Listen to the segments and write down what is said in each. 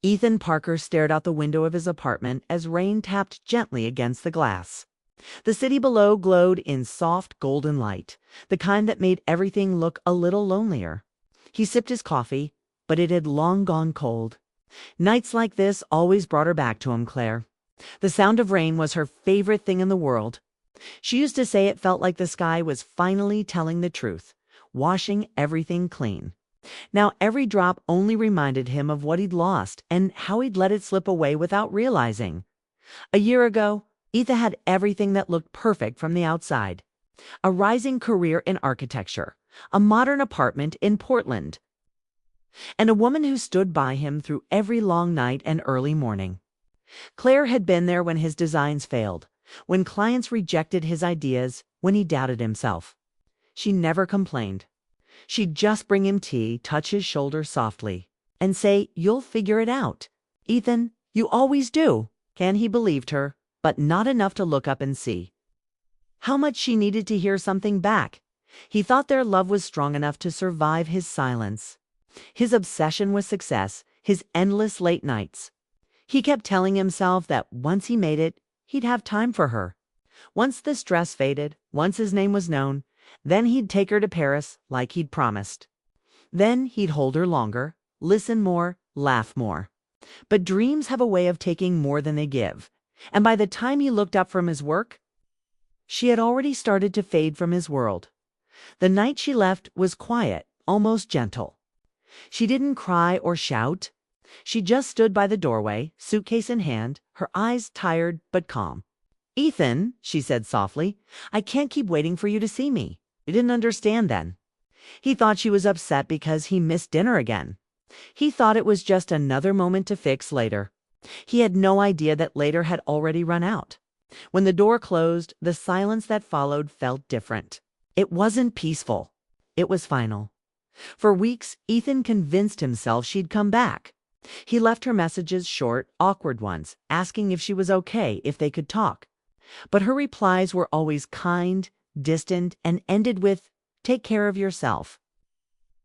Ethan Parker stared out the window of his apartment as rain tapped gently against the glass. The city below glowed in soft golden light, the kind that made everything look a little lonelier. He sipped his coffee, but it had long gone cold. Nights like this always brought her back to him, Claire. The sound of rain was her favorite thing in the world. She used to say it felt like the sky was finally telling the truth, washing everything clean. Now every drop only reminded him of what he'd lost and how he'd let it slip away without realizing. A year ago, Ethan had everything that looked perfect from the outside. A rising career in architecture, a modern apartment in Portland, and a woman who stood by him through every long night and early morning. Claire had been there when his designs failed, when clients rejected his ideas, when he doubted himself. She never complained. She'd just bring him tea, touch his shoulder softly, and say, "You'll figure it out. Ethan, you always do." He believed her, but not enough to look up and see how much she needed to hear something back. He thought their love was strong enough to survive his silence, his obsession with success, his endless late nights. He kept telling himself that once he made it, he'd have time for her. Once the stress faded, once his name was known, then he'd take her to Paris like he'd promised. Then he'd hold her longer, listen more, laugh more. But dreams have a way of taking more than they give, and by the time he looked up from his work, she had already started to fade from his world. The night she left was quiet, almost gentle. She didn't cry or shout. She just stood by the doorway, suitcase in hand, her eyes tired but calm. "Ethan," she said softly, "I can't keep waiting for you to see me." He didn't understand then. He thought she was upset because he missed dinner again. He thought it was just another moment to fix later. He had no idea that later had already run out. When the door closed, the silence that followed felt different. It wasn't peaceful. It was final. For weeks, Ethan convinced himself she'd come back. He left her messages, short, awkward ones, asking if she was okay, if they could talk. But her replies were always kind, distant, and ended with, "Take care of yourself."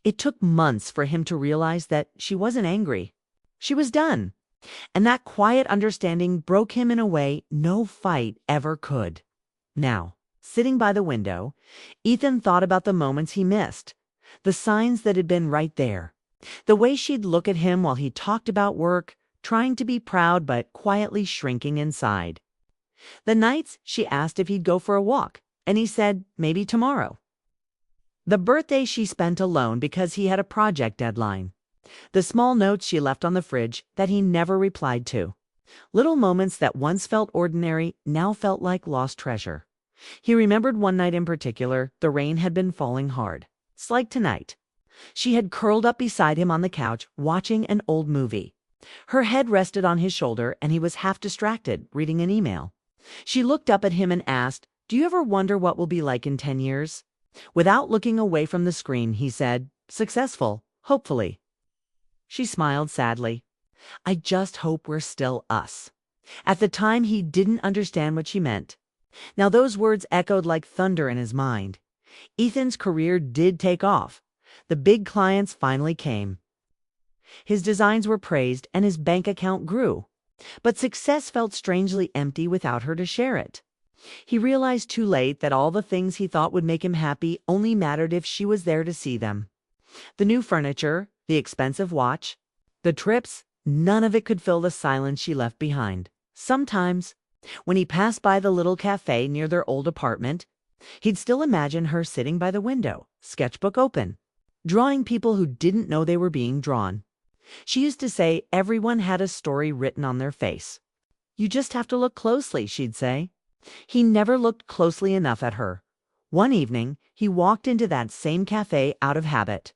It took months for him to realize that she wasn't angry. She was done. And that quiet understanding broke him in a way no fight ever could. Now, sitting by the window, Ethan thought about the moments he missed, the signs that had been right there, the way she'd look at him while he talked about work, trying to be proud but quietly shrinking inside. The nights she asked if he'd go for a walk, and he said maybe tomorrow. The birthday she spent alone because he had a project deadline. The small notes she left on the fridge that he never replied to. Little moments that once felt ordinary now felt like lost treasure. He remembered one night in particular. The rain had been falling hard. It's like tonight. She had curled up beside him on the couch, watching an old movie. Her head rested on his shoulder, and he was half distracted, reading an email. She looked up at him and asked, "Do you ever wonder what we'll be like in 10 years? Without looking away from the screen, he said, "Successful, hopefully." She smiled sadly. "I just hope we're still us." At the time, he didn't understand what she meant. Now those words echoed like thunder in his mind. Ethan's career did take off. The big clients finally came. His designs were praised and his bank account grew. But success felt strangely empty without her to share it. He realized too late that all the things he thought would make him happy only mattered if she was there to see them. The new furniture, the expensive watch, the trips, none of it could fill the silence she left behind. Sometimes, when he passed by the little cafe near their old apartment, he'd still imagine her sitting by the window, sketchbook open, drawing people who didn't know they were being drawn. She used to say everyone had a story written on their face. "You just have to look closely," she'd say. He never looked closely enough at her. One evening, he walked into that same cafe out of habit.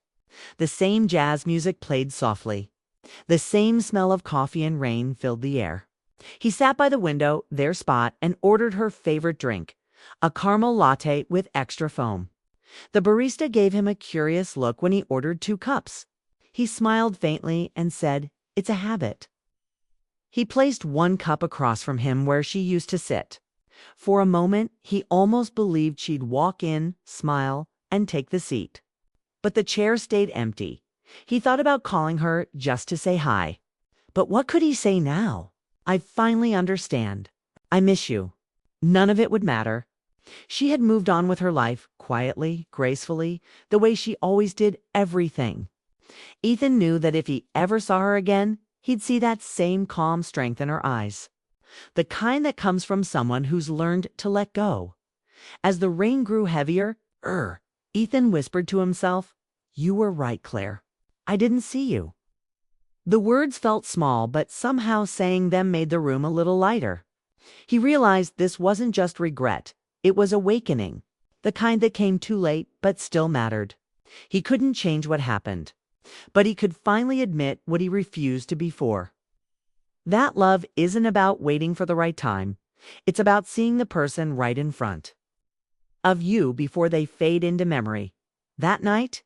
The same jazz music played softly. The same smell of coffee and rain filled the air. He sat by the window, their spot, and ordered her favorite drink, a caramel latte with extra foam. The barista gave him a curious look when he ordered 2 cups. He smiled faintly and said, "It's a habit." He placed 1 cup across from him where she used to sit. For a moment, he almost believed she'd walk in, smile, and take the seat. But the chair stayed empty. He thought about calling her just to say hi. But what could he say now? I finally understand. I miss you. None of it would matter. She had moved on with her life, quietly, gracefully, the way she always did everything. Ethan knew that if he ever saw her again, he'd see that same calm strength in her eyes. The kind that comes from someone who's learned to let go. As the rain grew heavier, Ethan whispered to himself, "You were right, Claire. I didn't see you." The words felt small, but somehow saying them made the room a little lighter. He realized this wasn't just regret, it was awakening, the kind that came too late but still mattered. He couldn't change what happened, but he could finally admit what he refused to before. That love isn't about waiting for the right time. It's about seeing the person right in front of you before they fade into memory. That night,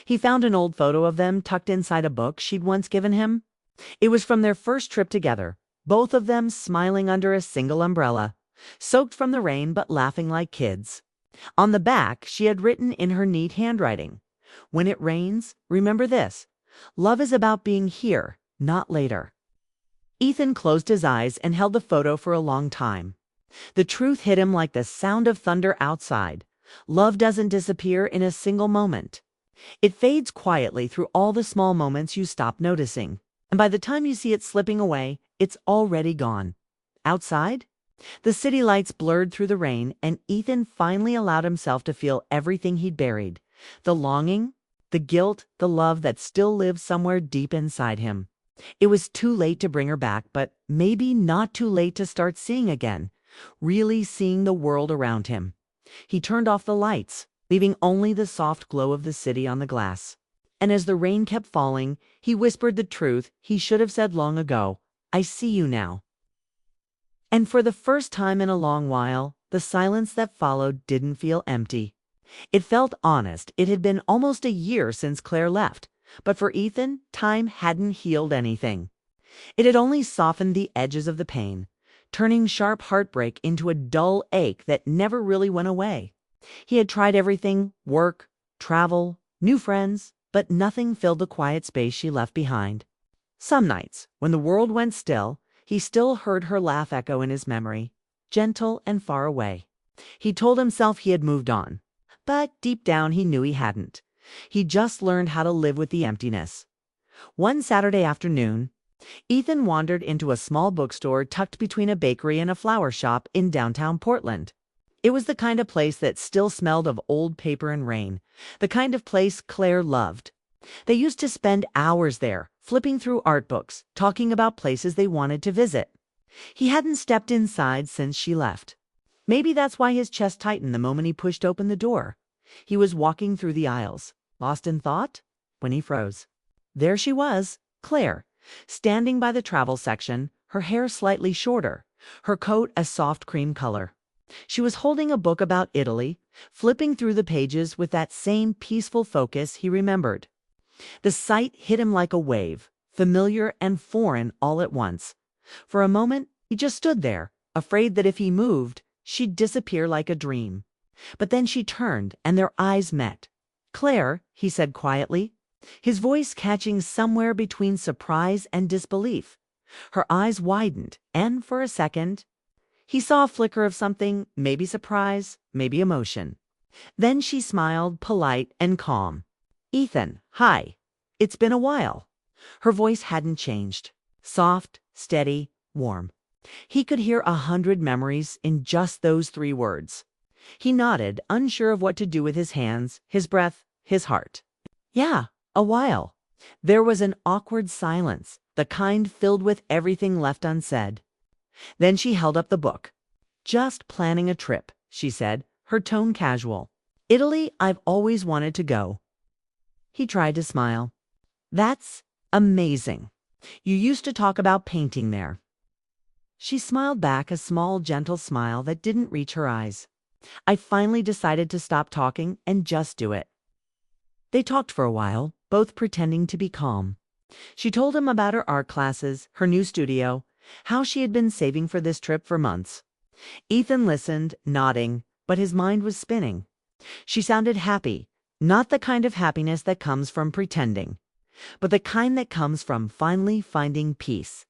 he found an old photo of them tucked inside a book she'd once given him. It was from their first trip together, both of them smiling under a single umbrella, soaked from the rain but laughing like kids. On the back, she had written in her neat handwriting, "When it rains, remember this. Love is about being here, not later." Ethan closed his eyes and held the photo for a long time. The truth hit him like the sound of thunder outside. Love doesn't disappear in a single moment. It fades quietly through all the small moments you stop noticing. And by the time you see it slipping away, it's already gone. Outside, the city lights blurred through the rain, and Ethan finally allowed himself to feel everything he'd buried. The longing, the guilt, the love that still lived somewhere deep inside him. It was too late to bring her back, but maybe not too late to start seeing again, really seeing the world around him. He turned off the lights, leaving only the soft glow of the city on the glass. And as the rain kept falling, he whispered the truth he should have said long ago, "I see you now." And for the first time in a long while, the silence that followed didn't feel empty. It felt honest. It had been almost a year since Claire left, but for Ethan, time hadn't healed anything. It had only softened the edges of the pain, turning sharp heartbreak into a dull ache that never really went away. He had tried everything: work, travel, new friends, but nothing filled the quiet space she left behind. Some nights, when the world went still, he still heard her laugh echo in his memory, gentle and far away. He told himself he had moved on, but deep down he knew he hadn't. He just learned how to live with the emptiness. One Saturday afternoon, Ethan wandered into a small bookstore tucked between a bakery and a flower shop in downtown Portland. It was the kind of place that still smelled of old paper and rain, the kind of place Claire loved. They used to spend hours there, flipping through art books, talking about places they wanted to visit. He hadn't stepped inside since she left. Maybe that's why his chest tightened the moment he pushed open the door. He was walking through the aisles, lost in thought, when he froze. There she was, Claire, standing by the travel section, her hair slightly shorter, her coat a soft cream color. She was holding a book about Italy, flipping through the pages with that same peaceful focus he remembered. The sight hit him like a wave, familiar and foreign all at once. For a moment, he just stood there, afraid that if he moved, she'd disappear like a dream. But then she turned, and their eyes met. "Claire," he said quietly, his voice catching somewhere between surprise and disbelief. Her eyes widened, and for a second, he saw a flicker of something, maybe surprise, maybe emotion. Then she smiled, polite and calm. "Ethan, hi. It's been a while." Her voice hadn't changed. Soft, steady, warm. He could hear 100 memories in just those 3 words. He nodded, unsure of what to do with his hands, his breath, his heart. "Yeah, a while." There was an awkward silence, the kind filled with everything left unsaid. Then she held up the book. "Just planning a trip," she said, her tone casual. "Italy, I've always wanted to go." He tried to smile. "That's amazing. You used to talk about painting there." She smiled back, a small, gentle smile that didn't reach her eyes. "I finally decided to stop talking and just do it." They talked for a while, both pretending to be calm. She told him about her art classes, her new studio, how she had been saving for this trip for months. Ethan listened, nodding, but his mind was spinning. She sounded happy, not the kind of happiness that comes from pretending. but the kind that comes from finally finding peace.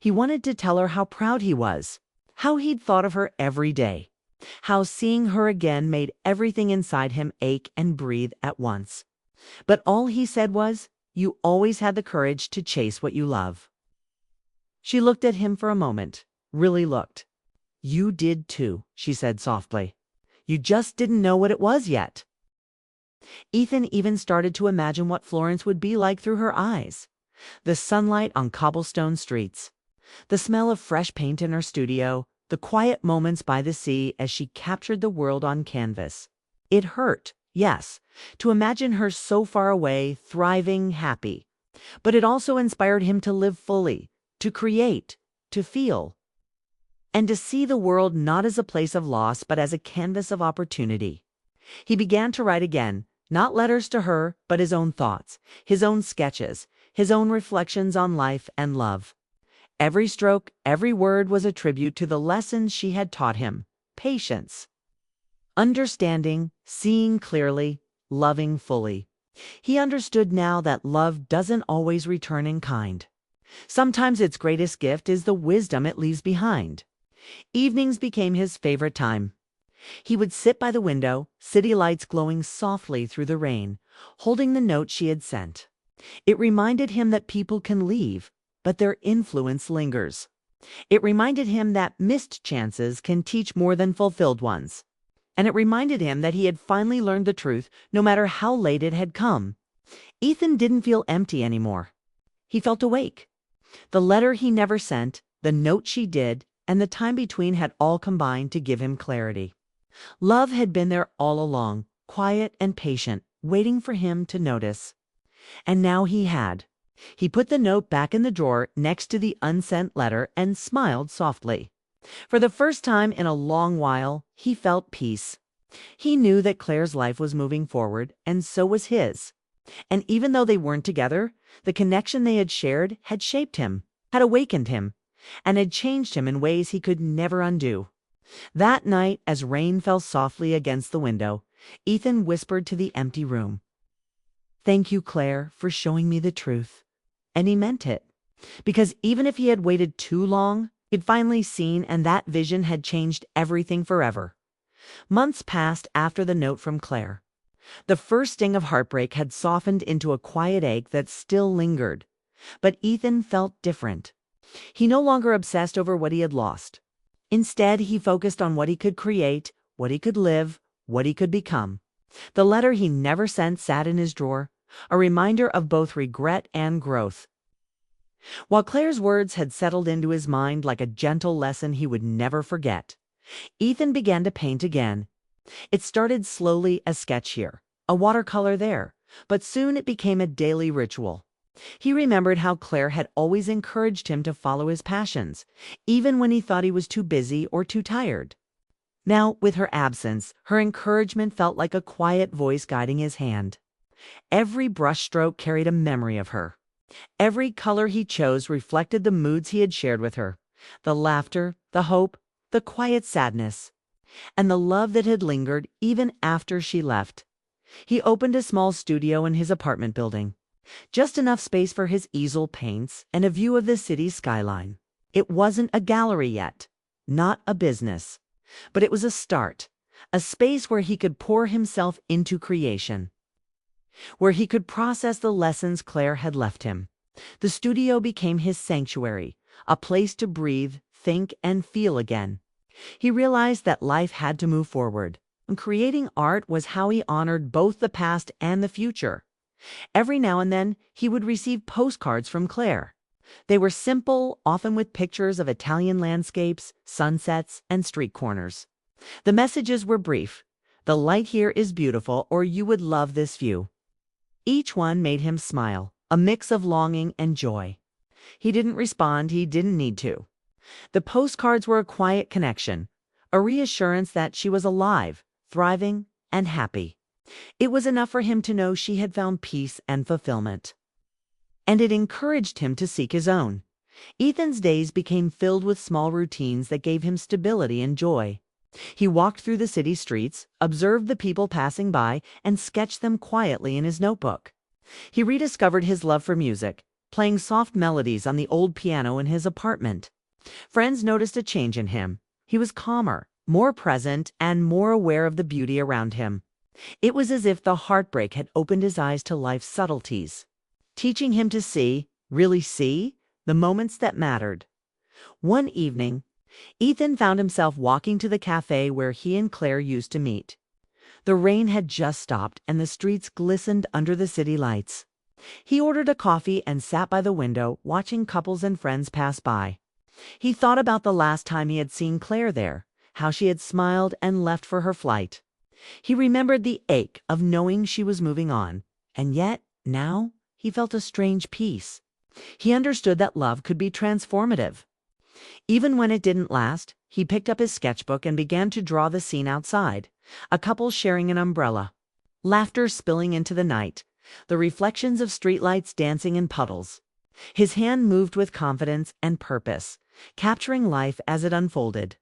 He wanted to tell her how proud he was, how he'd thought of her every day, how seeing her again made everything inside him ache and breathe at once. But all he said was, "You always had the courage to chase what you love." She looked at him for a moment, really looked. "You did too," she said softly. "You just didn't know what it was yet." Ethan even started to imagine what Florence would be like through her eyes. The sunlight on cobblestone streets, the smell of fresh paint in her studio, the quiet moments by the sea as she captured the world on canvas. It hurt, yes, to imagine her so far away, thriving, happy. But it also inspired him to live fully, to create, to feel, and to see the world not as a place of loss but as a canvas of opportunity. He began to write again, not letters to her, but his own thoughts, his own sketches, his own reflections on life and love. Every stroke, every word was a tribute to the lessons she had taught him: patience, understanding, seeing clearly, loving fully. He understood now that love doesn't always return in kind. Sometimes its greatest gift is the wisdom it leaves behind. Evenings became his favorite time. He would sit by the window, city lights glowing softly through the rain, holding the note she had sent. It reminded him that people can leave, but their influence lingers. It reminded him that missed chances can teach more than fulfilled ones. And it reminded him that he had finally learned the truth, no matter how late it had come. Ethan didn't feel empty anymore. He felt awake. The letter he never sent, the note she did, and the time between had all combined to give him clarity. Love had been there all along, quiet and patient, waiting for him to notice. And now he had. He put the note back in the drawer next to the unsent letter and smiled softly. For the first time in a long while, he felt peace. He knew that Claire's life was moving forward, and so was his. And even though they weren't together, the connection they had shared had shaped him, had awakened him, and had changed him in ways he could never undo. That night, as rain fell softly against the window, Ethan whispered to the empty room, "Thank you, Claire, for showing me the truth." And he meant it. Because even if he had waited too long, he'd finally seen, and that vision had changed everything forever. Months passed after the note from Claire. The first sting of heartbreak had softened into a quiet ache that still lingered. But Ethan felt different. He no longer obsessed over what he had lost. Instead, he focused on what he could create, what he could live, what he could become. The letter he never sent sat in his drawer, a reminder of both regret and growth. While Claire's words had settled into his mind like a gentle lesson he would never forget, Ethan began to paint again. It started slowly, a sketch here, a watercolor there, but soon it became a daily ritual. He remembered how Claire had always encouraged him to follow his passions, even when he thought he was too busy or too tired. Now, with her absence, her encouragement felt like a quiet voice guiding his hand. Every brushstroke carried a memory of her. Every color he chose reflected the moods he had shared with her, the laughter, the hope, the quiet sadness, and the love that had lingered even after she left. He opened a small studio in his apartment building. Just enough space for his easel paints and a view of the city's skyline. It wasn't a gallery yet, not a business, but it was a start, a space where he could pour himself into creation, where he could process the lessons Claire had left him. The studio became his sanctuary, a place to breathe, think, and feel again. He realized that life had to move forward, and creating art was how he honored both the past and the future. Every now and then, he would receive postcards from Claire. They were simple, often with pictures of Italian landscapes, sunsets, and street corners. The messages were brief. "The light here is beautiful," or "You would love this view." Each one made him smile, a mix of longing and joy. He didn't respond, he didn't need to. The postcards were a quiet connection, a reassurance that she was alive, thriving, and happy. It was enough for him to know she had found peace and fulfillment. And it encouraged him to seek his own. Ethan's days became filled with small routines that gave him stability and joy. He walked through the city streets, observed the people passing by, and sketched them quietly in his notebook. He rediscovered his love for music, playing soft melodies on the old piano in his apartment. Friends noticed a change in him. He was calmer, more present, and more aware of the beauty around him. It was as if the heartbreak had opened his eyes to life's subtleties, teaching him to see, really see, the moments that mattered. One evening, Ethan found himself walking to the cafe where he and Claire used to meet. The rain had just stopped and the streets glistened under the city lights. He ordered a coffee and sat by the window, watching couples and friends pass by. He thought about the last time he had seen Claire there, how she had smiled and left for her flight. He remembered the ache of knowing she was moving on, and yet, now, he felt a strange peace. He understood that love could be transformative. Even when it didn't last, he picked up his sketchbook and began to draw the scene outside, a couple sharing an umbrella, laughter spilling into the night, the reflections of streetlights dancing in puddles. His hand moved with confidence and purpose, capturing life as it unfolded.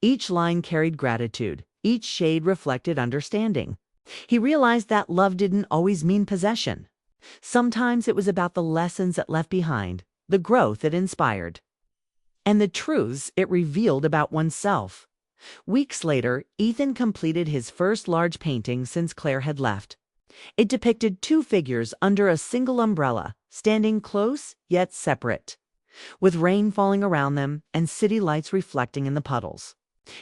Each line carried gratitude, each shade reflected understanding. He realized that love didn't always mean possession. Sometimes it was about the lessons it left behind, the growth it inspired, and the truths it revealed about oneself. Weeks later, Ethan completed his first large painting since Claire had left. It depicted two figures under a single umbrella, standing close yet separate, with rain falling around them and city lights reflecting in the puddles.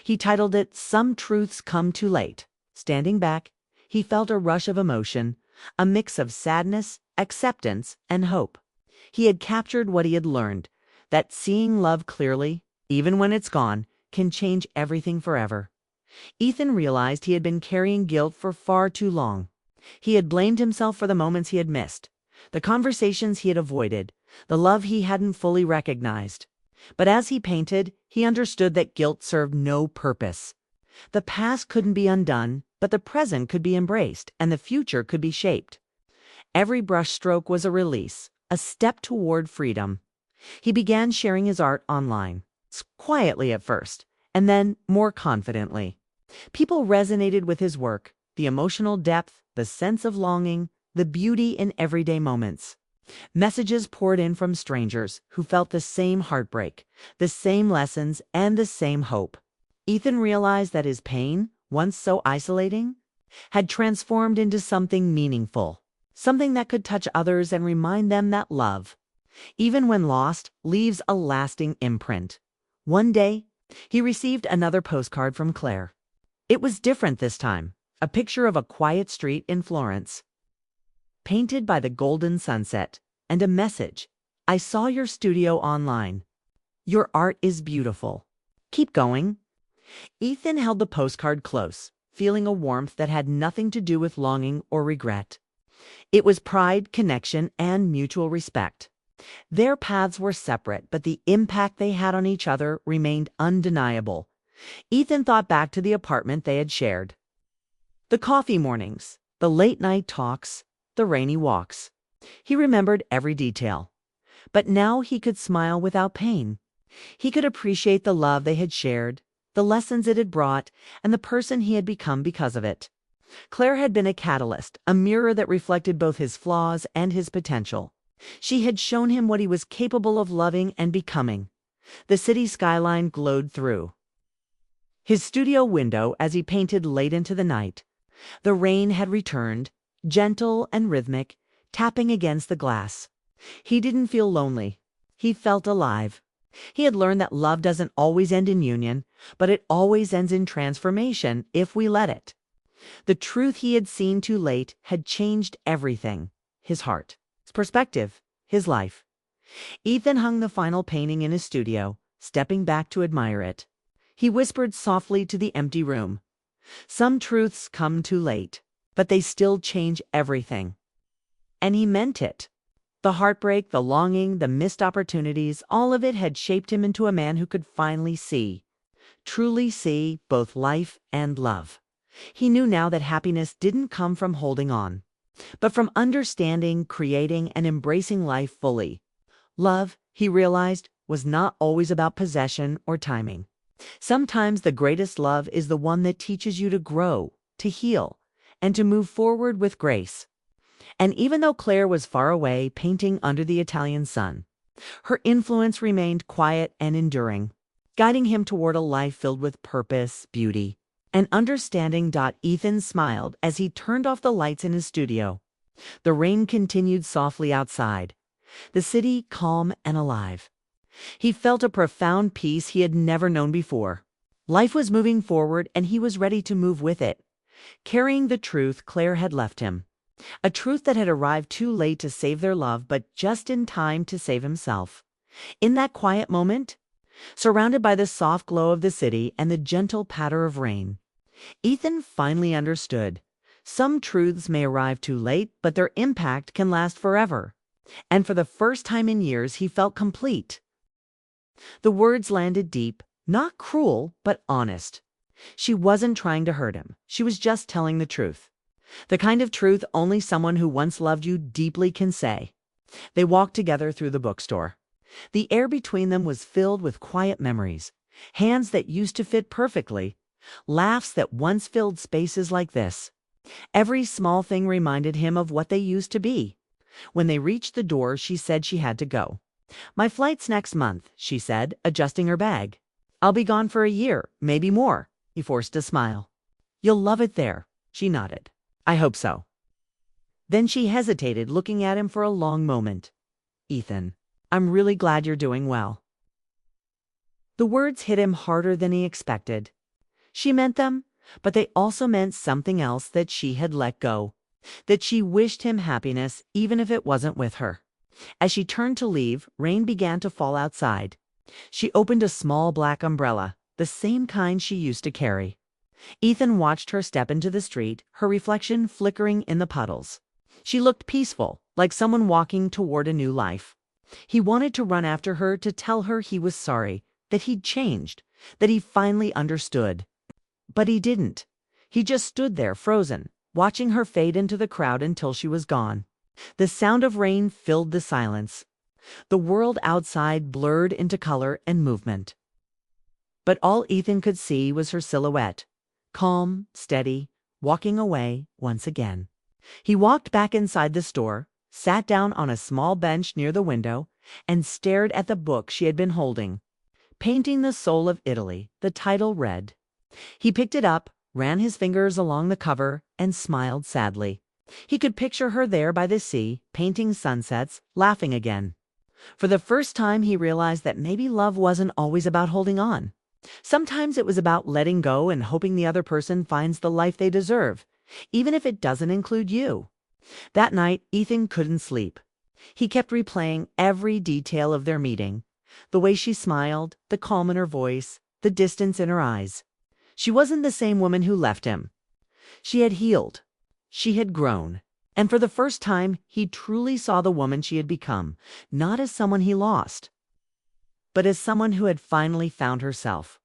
He titled it "Some Truths Come Too Late." Standing back, he felt a rush of emotion, a mix of sadness, acceptance, and hope. He had captured what he had learned, that seeing love clearly, even when it's gone, can change everything forever. Ethan realized he had been carrying guilt for far too long. He had blamed himself for the moments he had missed, the conversations he had avoided, the love he hadn't fully recognized. But as he painted, he understood that guilt served no purpose. The past couldn't be undone, but the present could be embraced, and the future could be shaped. Every brushstroke was a release, a step toward freedom. He began sharing his art online, quietly at first, and then more confidently. People resonated with his work, the emotional depth, the sense of longing, the beauty in everyday moments. Messages poured in from strangers who felt the same heartbreak, the same lessons, and the same hope. Ethan realized that his pain, once so isolating, had transformed into something meaningful, something that could touch others and remind them that love, even when lost, leaves a lasting imprint. One day, he received another postcard from Claire. It was different this time, a picture of a quiet street in Florence, painted by the golden sunset, and a message: "I saw your studio online. Your art is beautiful. Keep going." Ethan held the postcard close, feeling a warmth that had nothing to do with longing or regret. It was pride, connection, and mutual respect. Their paths were separate, but the impact they had on each other remained undeniable. Ethan thought back to the apartment they had shared. The coffee mornings, the late-night talks, the rainy walks. He remembered every detail. But now he could smile without pain. He could appreciate the love they had shared, the lessons it had brought, and the person he had become because of it. Claire had been a catalyst, a mirror that reflected both his flaws and his potential. She had shown him what he was capable of loving and becoming. The city skyline glowed through his studio window as he painted late into the night. The rain had returned, gentle and rhythmic, tapping against the glass. He didn't feel lonely. He felt alive. He had learned that love doesn't always end in union, but it always ends in transformation if we let it. The truth he had seen too late had changed everything: his heart, his perspective, his life. Ethan hung the final painting in his studio, stepping back to admire it. He whispered softly to the empty room, "Some truths come too late, but they still change everything." And he meant it. The heartbreak, the longing, the missed opportunities, all of it had shaped him into a man who could finally see, truly see, both life and love. He knew now that happiness didn't come from holding on, but from understanding, creating, and embracing life fully. Love, he realized, was not always about possession or timing. Sometimes the greatest love is the one that teaches you to grow, to heal, and to move forward with grace. And even though Claire was far away, painting under the Italian sun, her influence remained quiet and enduring, guiding him toward a life filled with purpose, beauty, and understanding. Ethan smiled as he turned off the lights in his studio. The rain continued softly outside, the city calm and alive. He felt a profound peace he had never known before. Life was moving forward, and he was ready to move with it, carrying the truth Claire had left him. A truth that had arrived too late to save their love, but just in time to save himself. In that quiet moment, surrounded by the soft glow of the city and the gentle patter of rain, Ethan finally understood. Some truths may arrive too late, but their impact can last forever. And for the first time in years, he felt complete. The words landed deep, not cruel, but honest. She wasn't trying to hurt him. She was just telling the truth. The kind of truth only someone who once loved you deeply can say. They walked together through the bookstore. The air between them was filled with quiet memories, hands that used to fit perfectly, laughs that once filled spaces like this. Every small thing reminded him of what they used to be. When they reached the door, she said she had to go. "My flight's next month," she said, adjusting her bag. "I'll be gone for a year, maybe more." He forced a smile. "You'll love it there," she nodded. "I hope so." Then she hesitated, looking at him for a long moment. "Ethan, I'm really glad you're doing well." The words hit him harder than he expected. She meant them, but they also meant something else, that she had let go, that she wished him happiness even if it wasn't with her. As she turned to leave, rain began to fall outside. She opened a small black umbrella, the same kind she used to carry. Ethan watched her step into the street, her reflection flickering in the puddles. She looked peaceful, like someone walking toward a new life. He wanted to run after her, to tell her he was sorry, that he'd changed, that he finally understood. But he didn't. He just stood there, frozen, watching her fade into the crowd until she was gone. The sound of rain filled the silence. The world outside blurred into color and movement. But all Ethan could see was her silhouette, calm, steady, walking away once again. He walked back inside the store, sat down on a small bench near the window, and stared at the book she had been holding. "Painting the Soul of Italy," the title read. He picked it up, ran his fingers along the cover, and smiled sadly. He could picture her there by the sea, painting sunsets, laughing again. For the first time, he realized that maybe love wasn't always about holding on. Sometimes it was about letting go and hoping the other person finds the life they deserve, even if it doesn't include you. That night, Ethan couldn't sleep. He kept replaying every detail of their meeting. The way she smiled, the calm in her voice, the distance in her eyes. She wasn't the same woman who left him. She had healed. She had grown. And for the first time, he truly saw the woman she had become, not as someone he lost, but as someone who had finally found herself.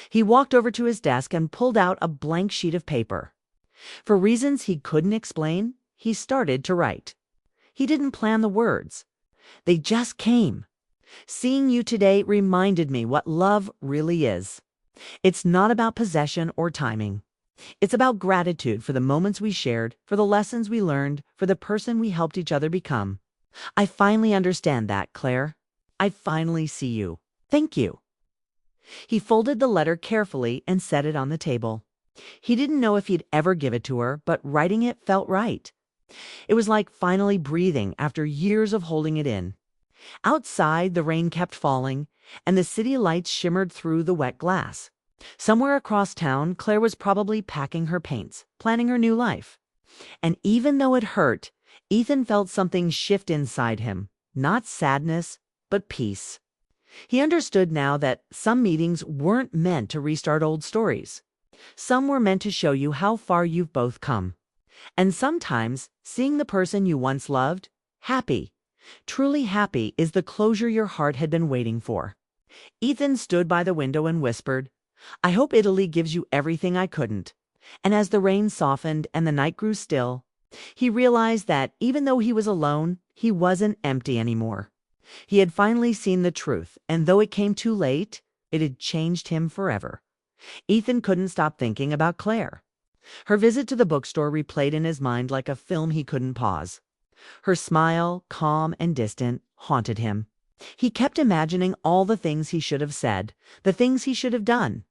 He walked over to his desk and pulled out a blank sheet of paper. For reasons he couldn't explain, he started to write. He didn't plan the words. They just came. "Seeing you today reminded me what love really is. It's not about possession or timing. It's about gratitude for the moments we shared, for the lessons we learned, for the person we helped each other become. I finally understand that, Claire. I finally see you. Thank you." He folded the letter carefully and set it on the table. He didn't know if he'd ever give it to her, but writing it felt right. It was like finally breathing after years of holding it in. Outside, the rain kept falling, and the city lights shimmered through the wet glass. Somewhere across town, Claire was probably packing her paints, planning her new life. And even though it hurt, Ethan felt something shift inside him. Not sadness, but peace. He understood now that some meetings weren't meant to restart old stories. Some were meant to show you how far you've both come. And sometimes, seeing the person you once loved, happy, truly happy, is the closure your heart had been waiting for. Ethan stood by the window and whispered, "I hope Italy gives you everything I couldn't." And as the rain softened and the night grew still, he realized that even though he was alone, he wasn't empty anymore. He had finally seen the truth, and though it came too late, it had changed him forever. Ethan couldn't stop thinking about Claire. Her visit to the bookstore replayed in his mind like a film he couldn't pause. Her smile, calm and distant, haunted him. He kept imagining all the things he should have said, the things he should have done.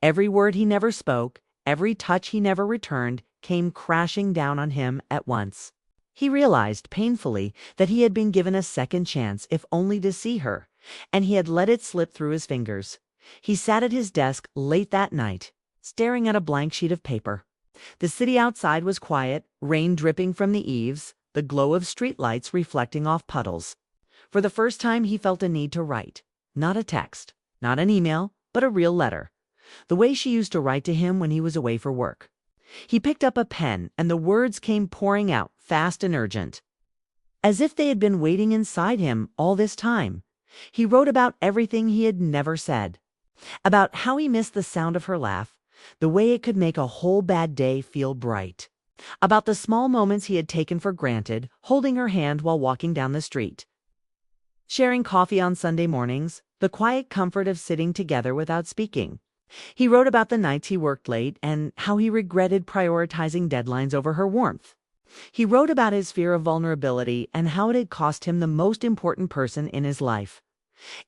Every word he never spoke, every touch he never returned, came crashing down on him at once. He realized painfully that he had been given a second chance, if only to see her, and he had let it slip through his fingers. He sat at his desk late that night, staring at a blank sheet of paper. The city outside was quiet, rain dripping from the eaves, the glow of streetlights reflecting off puddles. For the first time he felt a need to write. Not a text, not an email, but a real letter. The way she used to write to him when he was away for work. He picked up a pen, and the words came pouring out, fast and urgent. As if they had been waiting inside him all this time. He wrote about everything he had never said. About how he missed the sound of her laugh, the way it could make a whole bad day feel bright. About the small moments he had taken for granted, holding her hand while walking down the street. Sharing coffee on Sunday mornings, the quiet comfort of sitting together without speaking. He wrote about the nights he worked late and how he regretted prioritizing deadlines over her warmth. He wrote about his fear of vulnerability and how it had cost him the most important person in his life.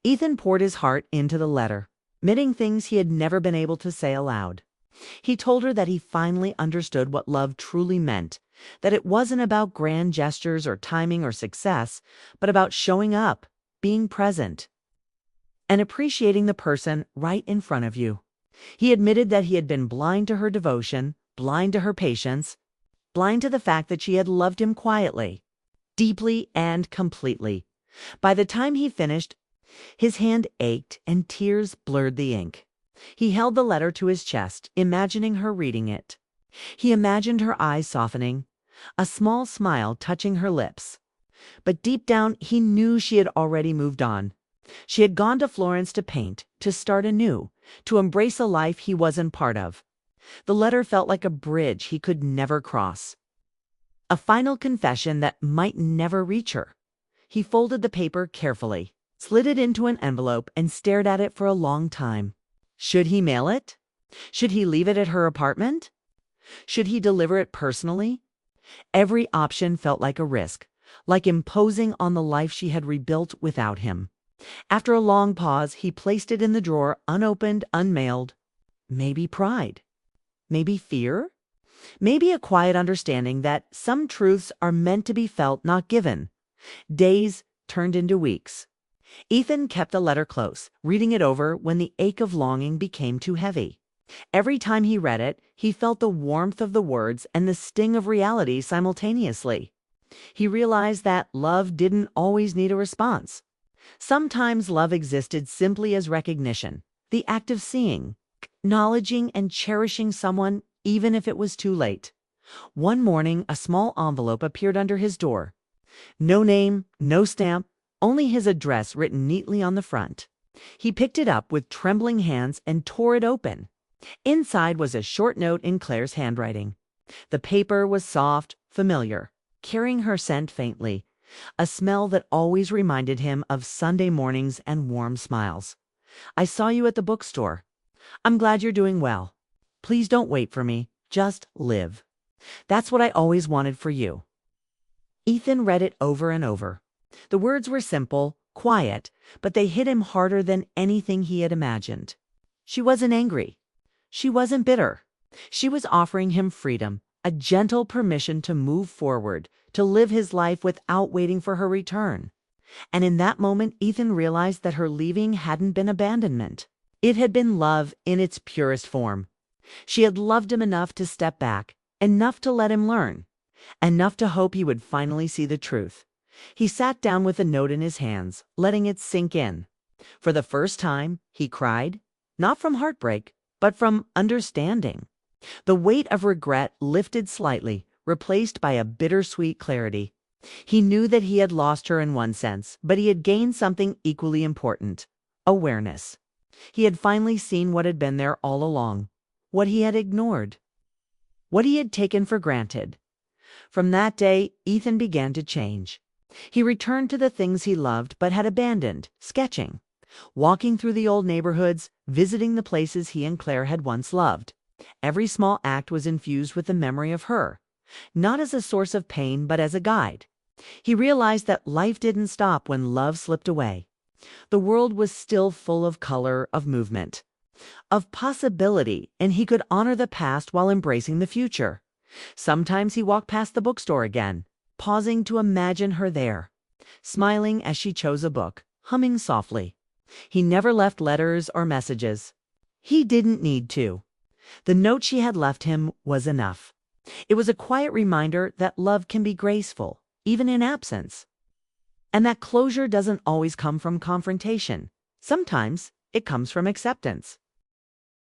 Ethan poured his heart into the letter, admitting things he had never been able to say aloud. He told her that he finally understood what love truly meant, that it wasn't about grand gestures or timing or success, but about showing up, being present, and appreciating the person right in front of you. He admitted that he had been blind to her devotion, blind to her patience, blind to the fact that she had loved him quietly, deeply and completely. By the time he finished, his hand ached and tears blurred the ink. He held the letter to his chest, imagining her reading it. He imagined her eyes softening, a small smile touching her lips. But deep down, he knew she had already moved on. She had gone to Florence to paint, to start anew, to embrace a life he wasn't part of. The letter felt like a bridge he could never cross. A final confession that might never reach her. He folded the paper carefully, slid it into an envelope, and stared at it for a long time. Should he mail it? Should he leave it at her apartment? Should he deliver it personally? Every option felt like a risk, like imposing on the life she had rebuilt without him. After a long pause, he placed it in the drawer, unopened, unmailed. Maybe pride. Maybe fear. Maybe a quiet understanding that some truths are meant to be felt, not given. Days turned into weeks. Ethan kept the letter close, reading it over when the ache of longing became too heavy. Every time he read it, he felt the warmth of the words and the sting of reality simultaneously. He realized that love didn't always need a response. Sometimes love existed simply as recognition, the act of seeing, acknowledging, and cherishing someone even if it was too late. One morning, a small envelope appeared under his door. No name, no stamp, only his address written neatly on the front. He picked it up with trembling hands and tore it open. Inside was a short note in Claire's handwriting. The paper was soft, familiar, carrying her scent faintly, a smell that always reminded him of Sunday mornings and warm smiles. I saw you at the bookstore. I'm glad you're doing well. Please don't wait for me. Just live. That's what I always wanted for you. Ethan read it over and over. The words were simple, quiet, but they hit him harder than anything he had imagined. She wasn't angry. She wasn't bitter. She was offering him freedom, a gentle permission to move forward, to live his life without waiting for her return. And in that moment, Ethan realized that her leaving hadn't been abandonment. It had been love in its purest form. She had loved him enough to step back, enough to let him learn, enough to hope he would finally see the truth. He sat down with a note in his hands, letting it sink in. For the first time, he cried, not from heartbreak, but from understanding. The weight of regret lifted slightly, replaced by a bittersweet clarity. He knew that he had lost her in one sense, but he had gained something equally important: awareness. He had finally seen what had been there all along, what he had ignored, what he had taken for granted. From that day, Ethan began to change. He returned to the things he loved but had abandoned: sketching, walking through the old neighborhoods, visiting the places he and Claire had once loved. Every small act was infused with the memory of her, not as a source of pain but as a guide. He realized that life didn't stop when love slipped away. The world was still full of color, of movement, of possibility, and he could honor the past while embracing the future. Sometimes he walked past the bookstore again, pausing to imagine her there, smiling as she chose a book, humming softly. He never left letters or messages. He didn't need to. The note she had left him was enough. It was a quiet reminder that love can be graceful, even in absence, and that closure doesn't always come from confrontation. Sometimes it comes from acceptance.